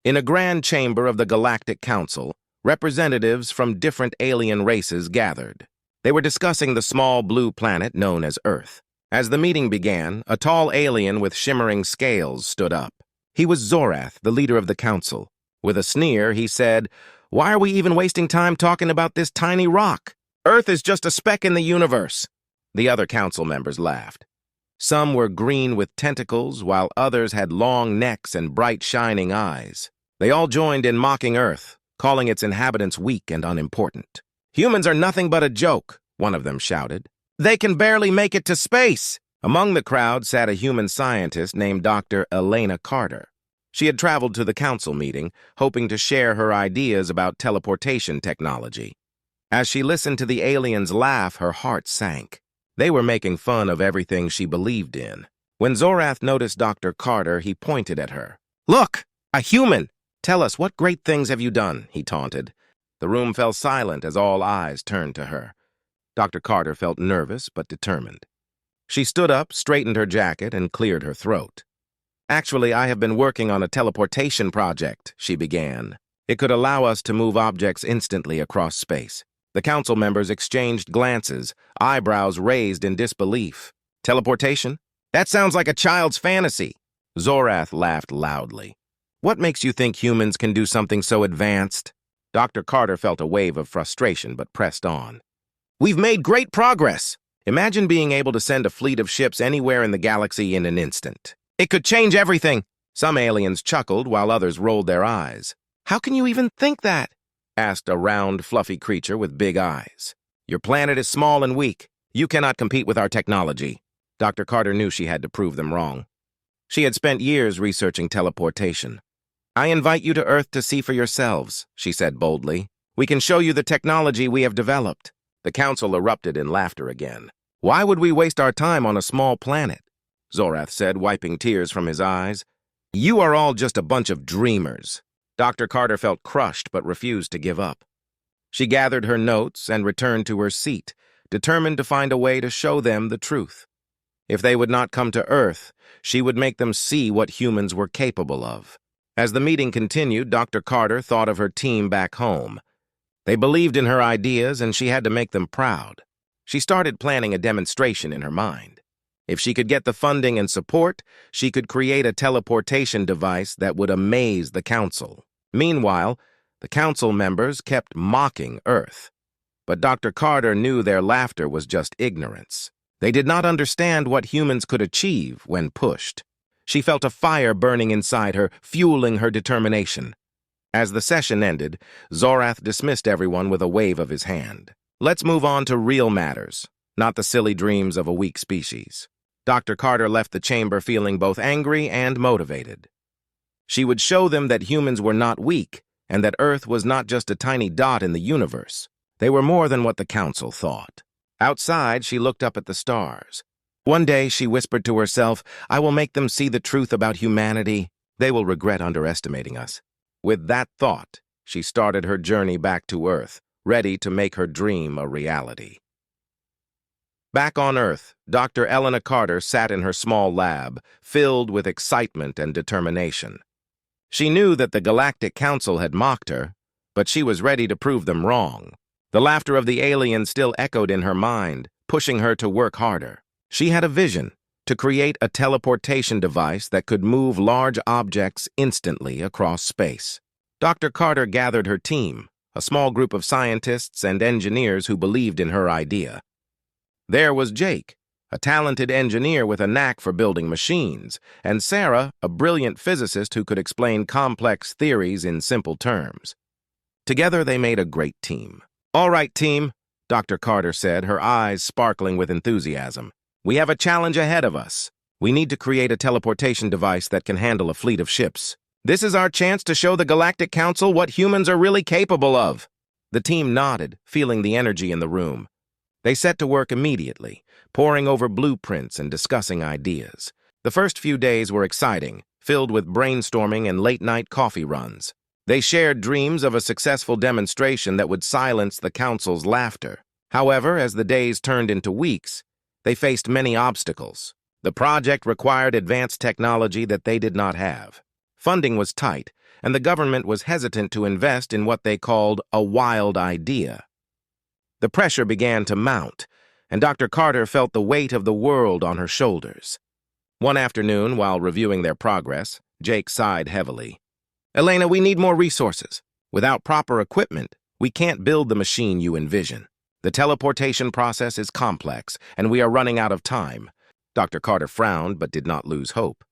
In a grand chamber of the Galactic Council, representatives from different alien races gathered. They were discussing the small blue planet known as Earth. As the meeting began, a tall alien with shimmering scales stood up. He was Zorath, the leader of the council. With a sneer, he said, "Why are we even wasting time talking about this tiny rock? Earth is just a speck in the universe." The other council members laughed. Some were green with tentacles, while others had long necks and bright shining eyes. They all joined in mocking Earth, calling its inhabitants weak and unimportant. "Humans are nothing but a joke," one of them shouted. "They can barely make it to space." Among the crowd sat a human scientist named Dr. Elena Carter. She had traveled to the council meeting, hoping to share her ideas about teleportation technology. As she listened to the aliens laugh, her heart sank. They were making fun of everything she believed in. When Zorath noticed Dr. Carter, he pointed at her. "Look, a human! Tell us, what great things have you done?" he taunted. The room fell silent as all eyes turned to her. Dr. Carter felt nervous but determined. She stood up, straightened her jacket, and cleared her throat. "Actually, I have been working on a teleportation project," she began. "It could allow us to move objects instantly across space." The council members exchanged glances, eyebrows raised in disbelief. "Teleportation? That sounds like a child's fantasy." Zorath laughed loudly. "What makes you think humans can do something so advanced?" Dr. Carter felt a wave of frustration but pressed on. "We've made great progress. Imagine being able to send a fleet of ships anywhere in the galaxy in an instant. It could change everything." Some aliens chuckled while others rolled their eyes. "How can you even think that?" asked a round, fluffy creature with big eyes. "Your planet is small and weak. You cannot compete with our technology." Dr. Carter knew she had to prove them wrong. She had spent years researching teleportation. "I invite you to Earth to see for yourselves," she said boldly. "We can show you the technology we have developed." The council erupted in laughter again. "Why would we waste our time on a small planet?" Zorath said, wiping tears from his eyes. "You are all just a bunch of dreamers." Dr. Carter felt crushed but refused to give up. She gathered her notes and returned to her seat, determined to find a way to show them the truth. If they would not come to Earth, she would make them see what humans were capable of. As the meeting continued, Dr. Carter thought of her team back home. They believed in her ideas, and she had to make them proud. She started planning a demonstration in her mind. If she could get the funding and support, she could create a teleportation device that would amaze the council. Meanwhile, the council members kept mocking Earth. But Dr. Carter knew their laughter was just ignorance. They did not understand what humans could achieve when pushed. She felt a fire burning inside her, fueling her determination. As the session ended, Zorath dismissed everyone with a wave of his hand. "Let's move on to real matters, not the silly dreams of a weak species." Dr. Carter left the chamber feeling both angry and motivated. She would show them that humans were not weak, and that Earth was not just a tiny dot in the universe. They were more than what the council thought. Outside, she looked up at the stars. One day, she whispered to herself, "I will make them see the truth about humanity. They will regret underestimating us." With that thought, she started her journey back to Earth, ready to make her dream a reality. Back on Earth, Dr. Elena Carter sat in her small lab, filled with excitement and determination. She knew that the Galactic Council had mocked her, but she was ready to prove them wrong. The laughter of the aliens still echoed in her mind, pushing her to work harder. She had a vision: to create a teleportation device that could move large objects instantly across space. Dr. Carter gathered her team, a small group of scientists and engineers who believed in her idea. There was Jake, a talented engineer with a knack for building machines, and Sarah, a brilliant physicist who could explain complex theories in simple terms. Together, they made a great team. "All right, team," Dr. Carter said, her eyes sparkling with enthusiasm. "We have a challenge ahead of us. We need to create a teleportation device that can handle a fleet of ships. This is our chance to show the Galactic Council what humans are really capable of." The team nodded, feeling the energy in the room. They set to work immediately, poring over blueprints and discussing ideas. The first few days were exciting, filled with brainstorming and late-night coffee runs. They shared dreams of a successful demonstration that would silence the council's laughter. However, as the days turned into weeks, they faced many obstacles. The project required advanced technology that they did not have. Funding was tight, and the government was hesitant to invest in what they called a wild idea. The pressure began to mount, and Dr. Carter felt the weight of the world on her shoulders. One afternoon, while reviewing their progress, Jake sighed heavily. "Elena, we need more resources. Without proper equipment, we can't build the machine you envision. The teleportation process is complex, and we are running out of time." Dr. Carter frowned but did not lose hope.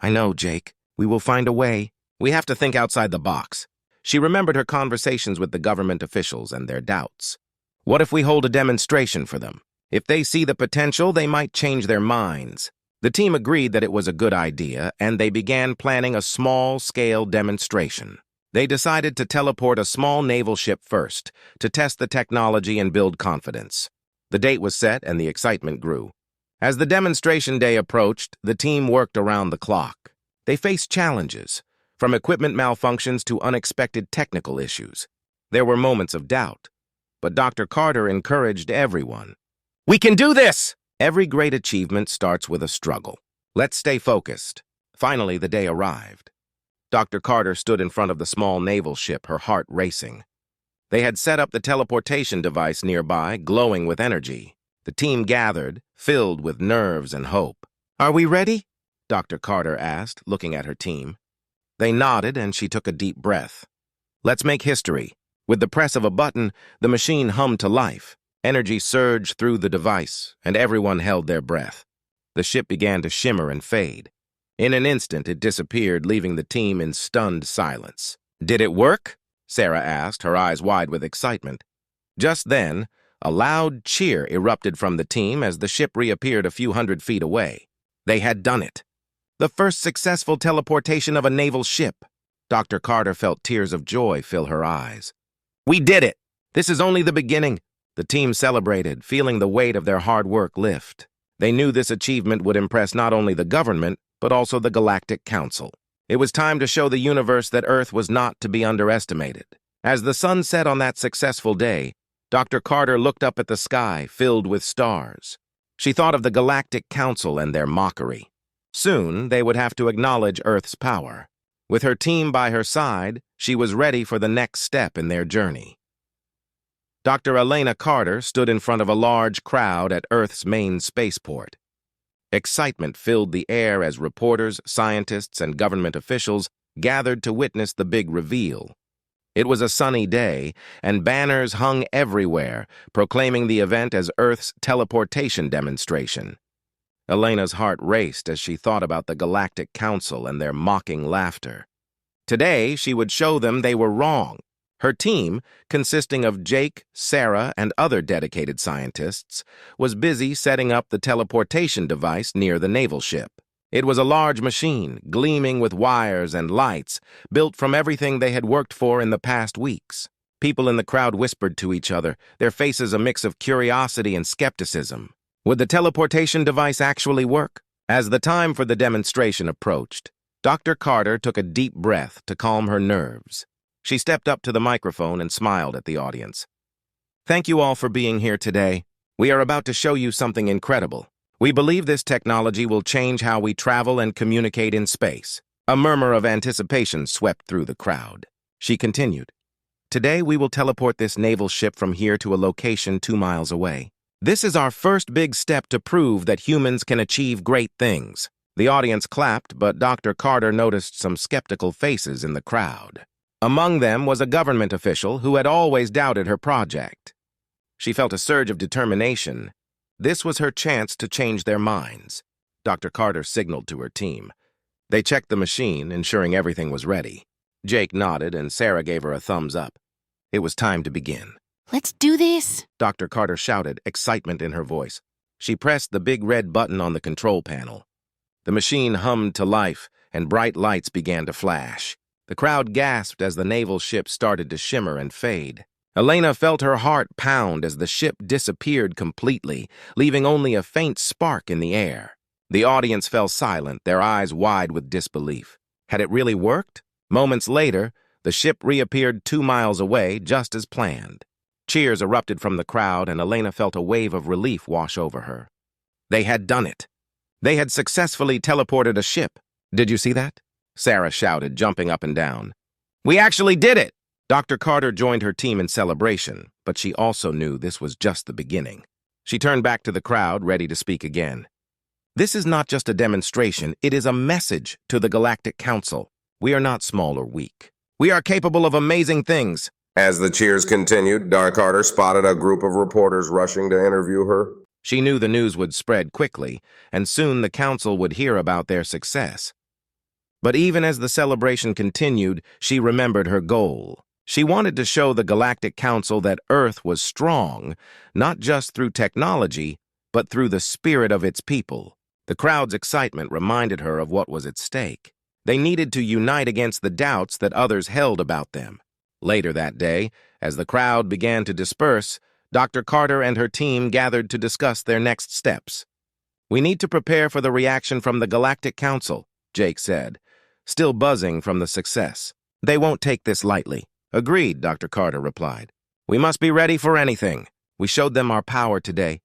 "I know, Jake. We will find a way. We have to think outside the box." She remembered her conversations with the government officials and their doubts. What if we hold a demonstration for them? If they see the potential, they might change their minds. The team agreed that it was a good idea, and they began planning a small-scale demonstration. They decided to teleport a small naval ship first, to test the technology and build confidence. The date was set, and the excitement grew. As the demonstration day approached, the team worked around the clock. They faced challenges, from equipment malfunctions to unexpected technical issues. There were moments of doubt, but Dr. Carter encouraged everyone. "We can do this!" Every great achievement starts with a struggle. Let's stay focused. Finally, the day arrived. Dr. Carter stood in front of the small naval ship, her heart racing. They had set up the teleportation device nearby, glowing with energy. The team gathered, filled with nerves and hope. "Are we ready?" Dr. Carter asked, looking at her team. They nodded, and she took a deep breath. "Let's make history." With the press of a button, the machine hummed to life. Energy surged through the device, and everyone held their breath. The ship began to shimmer and fade. In an instant, it disappeared, leaving the team in stunned silence. "Did it work?" Sarah asked, her eyes wide with excitement. Just then, a loud cheer erupted from the team as the ship reappeared a few hundred feet away. They had done it. The first successful teleportation of a naval ship. Dr. Carter felt tears of joy fill her eyes. "We did it! This is only the beginning." The team celebrated, feeling the weight of their hard work lift. They knew this achievement would impress not only the government, but also the Galactic Council. It was time to show the universe that Earth was not to be underestimated. As the sun set on that successful day, Dr. Carter looked up at the sky, filled with stars. She thought of the Galactic Council and their mockery. Soon, they would have to acknowledge Earth's power. With her team by her side, she was ready for the next step in their journey. Dr. Elena Carter stood in front of a large crowd at Earth's main spaceport. Excitement filled the air as reporters, scientists, and government officials gathered to witness the big reveal. It was a sunny day, and banners hung everywhere, proclaiming the event as Earth's teleportation demonstration. Elena's heart raced as she thought about the Galactic Council and their mocking laughter. Today, she would show them they were wrong. Her team, consisting of Jake, Sarah, and other dedicated scientists, was busy setting up the teleportation device near the naval ship. It was a large machine, gleaming with wires and lights, built from everything they had worked for in the past weeks. People in the crowd whispered to each other, their faces a mix of curiosity and skepticism. Would the teleportation device actually work? As the time for the demonstration approached, Dr. Carter took a deep breath to calm her nerves. She stepped up to the microphone and smiled at the audience. "Thank you all for being here today. We are about to show you something incredible. We believe this technology will change how we travel and communicate in space." A murmur of anticipation swept through the crowd. She continued, "Today we will teleport this naval ship from here to a location 2 miles away. This is our first big step to prove that humans can achieve great things." The audience clapped, but Dr. Carter noticed some skeptical faces in the crowd. Among them was a government official who had always doubted her project. She felt a surge of determination. This was her chance to change their minds. Dr. Carter signaled to her team. They checked the machine, ensuring everything was ready. Jake nodded, and Sarah gave her a thumbs up. It was time to begin. "Let's do this!" Dr. Carter shouted, excitement in her voice. She pressed the big red button on the control panel. The machine hummed to life, and bright lights began to flash. The crowd gasped as the naval ship started to shimmer and fade. Elena felt her heart pound as the ship disappeared completely, leaving only a faint spark in the air. The audience fell silent, their eyes wide with disbelief. Had it really worked? Moments later, the ship reappeared 2 miles away, just as planned. Cheers erupted from the crowd, and Elena felt a wave of relief wash over her. They had done it. They had successfully teleported a ship. "Did you see that?" Sarah shouted, jumping up and down. We actually did it! Dr. Carter joined her team in celebration, but she also knew this was just the beginning. She turned back to the crowd, ready to speak again. This is not just a demonstration, it is a message to the Galactic Council. We are not small or weak. We are capable of amazing things. As the cheers continued, Dr. Carter spotted a group of reporters rushing to interview her. She knew the news would spread quickly, and soon the council would hear about their success. But even as the celebration continued, she remembered her goal. She wanted to show the Galactic Council that Earth was strong, not just through technology, but through the spirit of its people. The crowd's excitement reminded her of what was at stake. They needed to unite against the doubts that others held about them. Later that day, as the crowd began to disperse, Dr. Carter and her team gathered to discuss their next steps. "We need to prepare for the reaction from the Galactic Council," Jake said, still buzzing from the success. "They won't take this lightly." "Agreed," Dr. Carter replied. "We must be ready for anything. We showed them our power today,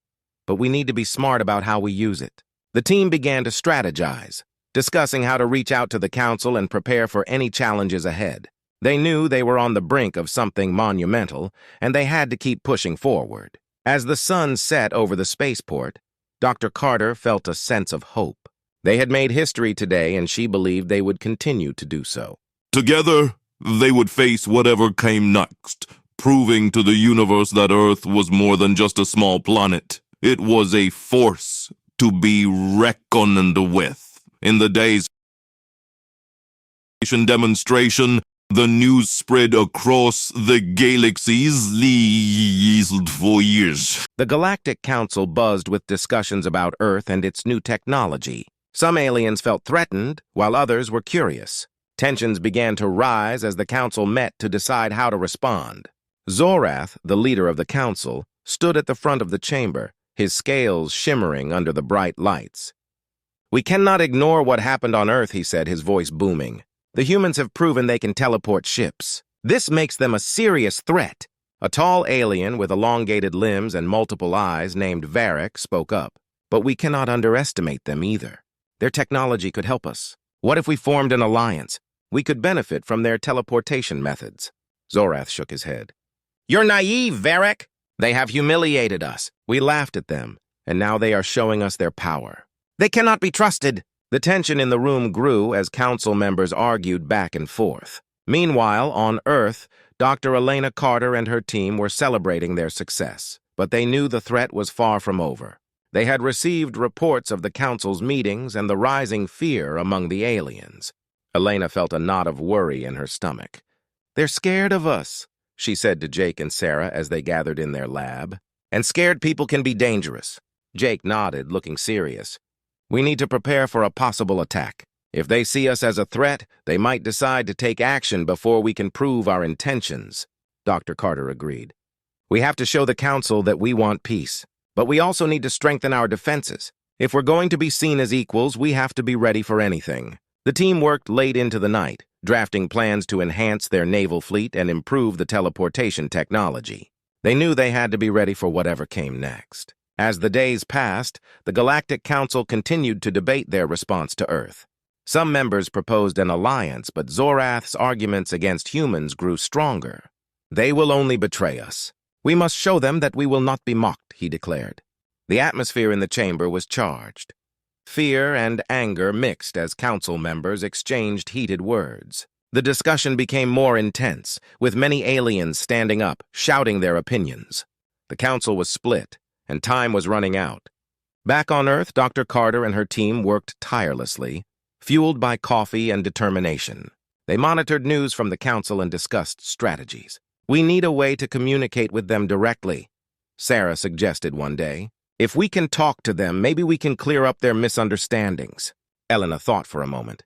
but we need to be smart about how we use it." The team began to strategize, discussing how to reach out to the council and prepare for any challenges ahead. They knew they were on the brink of something monumental, and they had to keep pushing forward. As the sun set over the spaceport, Dr. Carter felt a sense of hope. They had made history today, and she believed they would continue to do so. Together, they would face whatever came next, proving to the universe that Earth was more than just a small planet. It was a force to be reckoned with. In the days demonstration, the news spread across the galaxies for years. The Galactic Council buzzed with discussions about Earth and its new technology. Some aliens felt threatened, while others were curious. Tensions began to rise as the council met to decide how to respond. Zorath, the leader of the council, stood at the front of the chamber, his scales shimmering under the bright lights. "We cannot ignore what happened on Earth," he said, his voice booming. "The humans have proven they can teleport ships. This makes them a serious threat." A tall alien with elongated limbs and multiple eyes named Varric spoke up. "But we cannot underestimate them either. Their technology could help us. What if we formed an alliance? We could benefit from their teleportation methods." Zorath shook his head. "You're naive, Varric. They have humiliated us. We laughed at them, and now they are showing us their power. They cannot be trusted." The tension in the room grew as council members argued back and forth. Meanwhile, on Earth, Dr. Elena Carter and her team were celebrating their success, but they knew the threat was far from over. They had received reports of the council's meetings and the rising fear among the aliens. Elena felt a knot of worry in her stomach. "They're scared of us," she said to Jake and Sarah as they gathered in their lab. "And scared people can be dangerous." Jake nodded, looking serious. "We need to prepare for a possible attack. If they see us as a threat, they might decide to take action before we can prove our intentions." Dr. Carter agreed. "We have to show the council that we want peace, but we also need to strengthen our defenses. If we're going to be seen as equals, we have to be ready for anything." The team worked late into the night, drafting plans to enhance their naval fleet and improve the teleportation technology. They knew they had to be ready for whatever came next. As the days passed, the Galactic Council continued to debate their response to Earth. Some members proposed an alliance, but Zorath's arguments against humans grew stronger. "They will only betray us. We must show them that we will not be mocked," he declared. The atmosphere in the chamber was charged. Fear and anger mixed as council members exchanged heated words. The discussion became more intense, with many aliens standing up, shouting their opinions. The council was split, and time was running out. Back on Earth, Dr. Carter and her team worked tirelessly, fueled by coffee and determination. They monitored news from the council and discussed strategies. "We need a way to communicate with them directly," Sarah suggested one day. "If we can talk to them, maybe we can clear up their misunderstandings." Elena thought for a moment.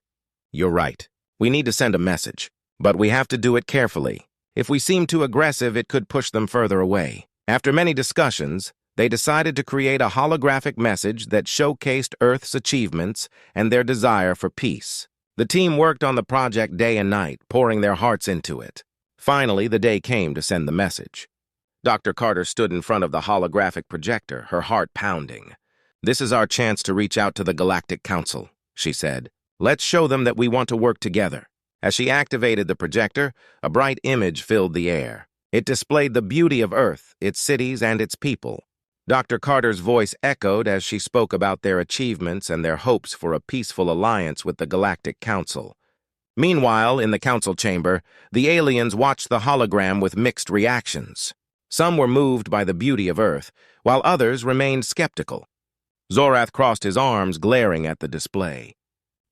"You're right. We need to send a message, but we have to do it carefully. If we seem too aggressive, it could push them further away." After many discussions, they decided to create a holographic message that showcased Earth's achievements and their desire for peace. The team worked on the project day and night, pouring their hearts into it. Finally, the day came to send the message. Dr. Carter stood in front of the holographic projector, her heart pounding. "This is our chance to reach out to the Galactic Council," she said. "Let's show them that we want to work together." As she activated the projector, a bright image filled the air. It displayed the beauty of Earth, its cities, and its people. Dr. Carter's voice echoed as she spoke about their achievements and their hopes for a peaceful alliance with the Galactic Council. Meanwhile, in the council chamber, the aliens watched the hologram with mixed reactions. Some were moved by the beauty of Earth, while others remained skeptical. Zorath crossed his arms, glaring at the display.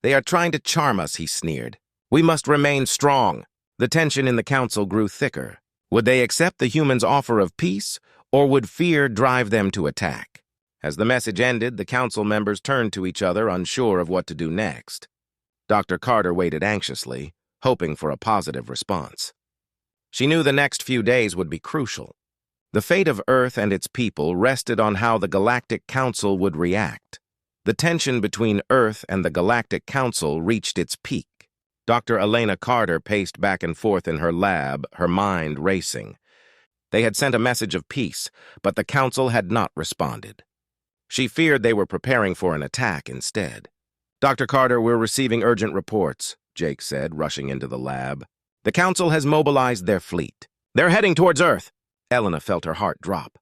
"They are trying to charm us," he sneered. "We must remain strong." The tension in the council grew thicker. Would they accept the humans' offer of peace, or would fear drive them to attack? As the message ended, the council members turned to each other, unsure of what to do next. Dr. Carter waited anxiously, hoping for a positive response. She knew the next few days would be crucial. The fate of Earth and its people rested on how the Galactic Council would react. The tension between Earth and the Galactic Council reached its peak. Dr. Elena Carter paced back and forth in her lab, her mind racing. They had sent a message of peace, but the Council had not responded. She feared they were preparing for an attack instead. "Dr. Carter, we're receiving urgent reports," Jake said, rushing into the lab. "The Council has mobilized their fleet. They're heading towards Earth." Elena felt her heart drop.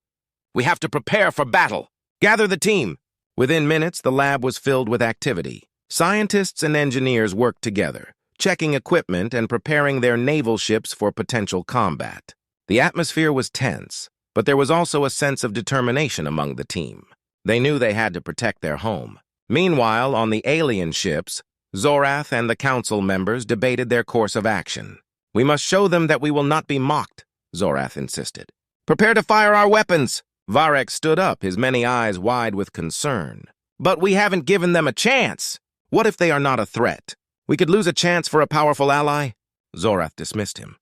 "We have to prepare for battle. Gather the team." Within minutes, the lab was filled with activity. Scientists and engineers worked together, checking equipment and preparing their naval ships for potential combat. The atmosphere was tense, but there was also a sense of determination among the team. They knew they had to protect their home. Meanwhile, on the alien ships, Zorath and the council members debated their course of action. "We must show them that we will not be mocked," Zorath insisted. "Prepare to fire our weapons." Varek stood up, his many eyes wide with concern. "But we haven't given them a chance. What if they are not a threat? We could lose a chance for a powerful ally." Zorath dismissed him.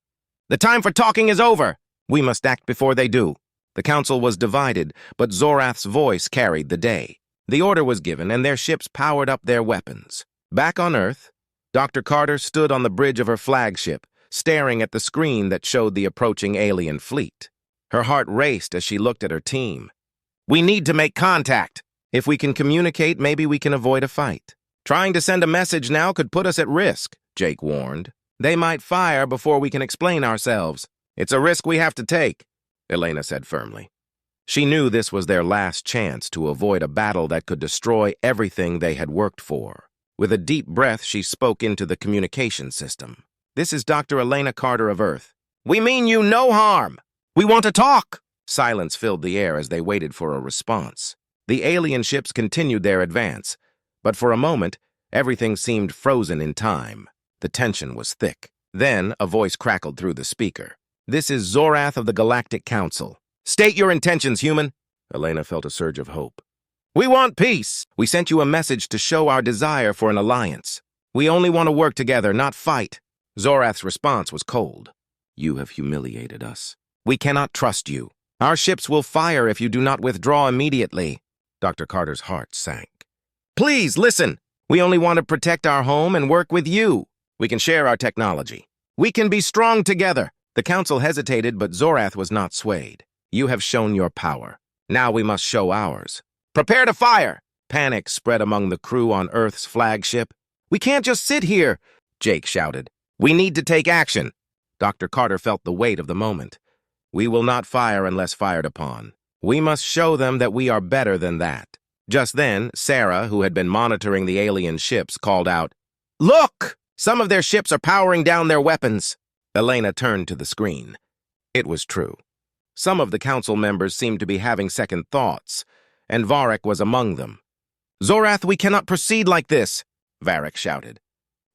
"The time for talking is over. We must act before they do." The council was divided, but Zorath's voice carried the day. The order was given, and their ships powered up their weapons. Back on Earth, Dr. Carter stood on the bridge of her flagship, staring at the screen that showed the approaching alien fleet. Her heart raced as she looked at her team. "We need to make contact. If we can communicate, maybe we can avoid a fight. Trying to send a message now could put us at risk," Jake warned. "They might fire before we can explain ourselves." "It's a risk we have to take," Elena said firmly. She knew this was their last chance to avoid a battle that could destroy everything they had worked for. With a deep breath, she spoke into the communication system. "This is Dr. Elena Carter of Earth. We mean you no harm. We want to talk." Silence filled the air as they waited for a response. The alien ships continued their advance, but for a moment, everything seemed frozen in time. The tension was thick. Then, a voice crackled through the speaker. "This is Zorath of the Galactic Council. State your intentions, human." Elena felt a surge of hope. "We want peace. We sent you a message to show our desire for an alliance. We only want to work together, not fight." Zorath's response was cold. "You have humiliated us. We cannot trust you. Our ships will fire if you do not withdraw immediately." Dr. Carter's heart sank. "Please, listen. We only want to protect our home and work with you. We can share our technology. We can be strong together." The council hesitated, but Zorath was not swayed. "You have shown your power. Now we must show ours. Prepare to fire!" Panic spread among the crew on Earth's flagship. "We can't just sit here," Jake shouted. "We need to take action." Dr. Carter felt the weight of the moment. "We will not fire unless fired upon. We must show them that we are better than that." Just then, Sarah, who had been monitoring the alien ships, called out, "Look! Some of their ships are powering down their weapons." Elena turned to the screen. It was true. Some of the council members seemed to be having second thoughts, and Varek was among them. "Zorath, we cannot proceed like this," Varek shouted.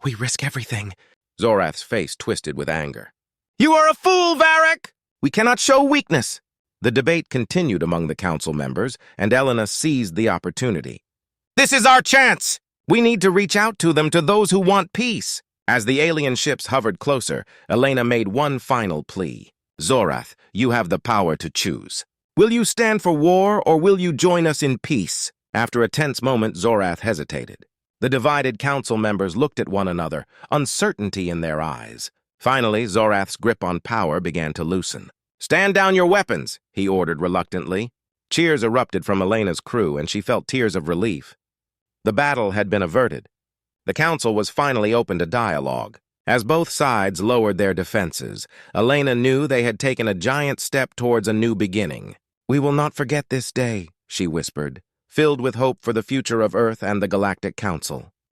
"We risk everything." Zorath's face twisted with anger. "You are a fool, Varek! We cannot show weakness." The debate continued among the council members, and Elena seized the opportunity. "This is our chance! We need to reach out to them, to those who want peace." As the alien ships hovered closer, Elena made one final plea. "Zorath, you have the power to choose. Will you stand for war, or will you join us in peace?" After a tense moment, Zorath hesitated. The divided council members looked at one another, uncertainty in their eyes. Finally, Zorath's grip on power began to loosen. "Stand down your weapons," he ordered reluctantly. Cheers erupted from Elena's crew, and she felt tears of relief. The battle had been averted. The council was finally open to dialogue. As both sides lowered their defenses, Elena knew they had taken a giant step towards a new beginning. "We will not forget this day," she whispered, filled with hope for the future of Earth and the Galactic Council.